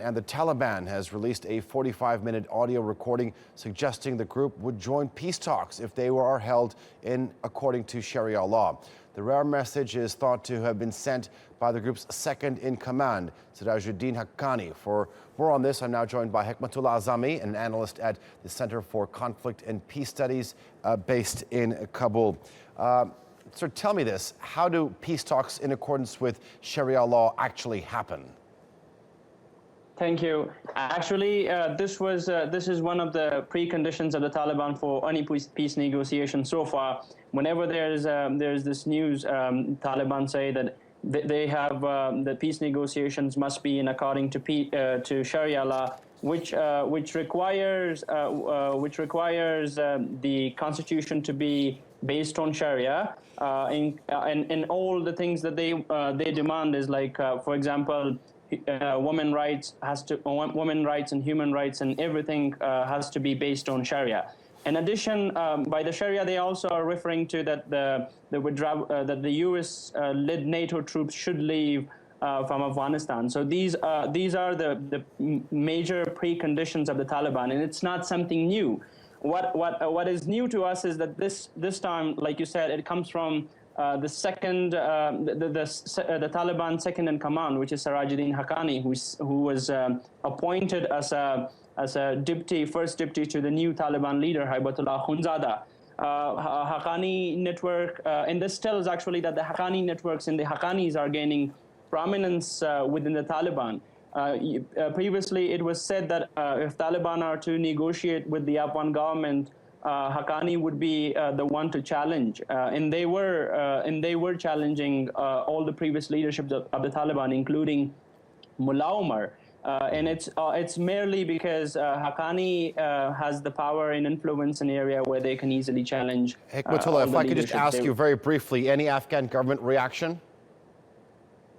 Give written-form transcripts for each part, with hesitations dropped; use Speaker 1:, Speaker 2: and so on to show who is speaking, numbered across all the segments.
Speaker 1: and the Taliban has released a 45-minute audio recording suggesting the group would join peace talks if they were held in according to Sharia law. The rare message is thought to have been sent by the group's second-in-command, Sirajuddin Haqqani. For more on this, I'm now joined by Hekmatullah Azamy, an analyst at the Center for Conflict and Peace Studies based in Kabul. So tell me this, how do peace talks in accordance with Sharia law actually happen?
Speaker 2: Thank you. Actually, this is one of the preconditions of the Taliban for any peace negotiation so far. Whenever there's this news, Taliban say that they have the peace negotiations must be in according to Sharia law, which requires the constitution to be based on Sharia. And all the things that they demand is like, for example, women rights and human rights and everything has to be based on Sharia. In addition, by the Sharia, they also are referring to that that the U.S. led NATO troops should leave from Afghanistan. So these are the major preconditions of the Taliban, and it's not something new. What is new to us is that this time, like you said, it comes from the Taliban second in command, which is Sirajuddin Haqqani, who was appointed as a first deputy to the new Taliban leader, Hekmatullah Azamy. Haqqani network, and this tells actually that the Haqqani networks and the Haqqanis are gaining prominence within the Taliban. Previously, it was said that if Taliban are to negotiate with the Afghan government, Haqqani would be the one to challenge, and they were challenging all the previous leadership of the Taliban, including Mullah Omar. And it's merely because Haqqani has the power and influence in an area where they can easily challenge.
Speaker 1: Hekmatullah, if I could just ask you very briefly, any Afghan government reaction?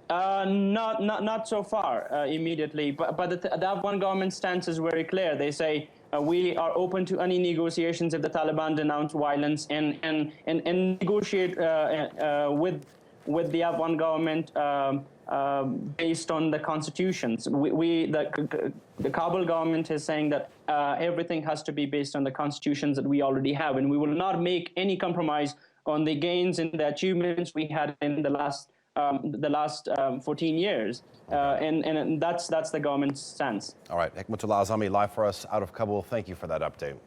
Speaker 2: Not so far immediately, but the Afghan government stance is very clear. They say we are open to any negotiations if the Taliban denounce violence and negotiate with the Afghan government based on the constitutions. The Kabul government is saying that everything has to be based on the constitutions that we already have, and we will not make any compromise on the gains and the achievements we had in the last 14 years, and that's the government's stance.
Speaker 1: All right, Hekmatullah Azamy, live for us out of Kabul. Thank you for that update.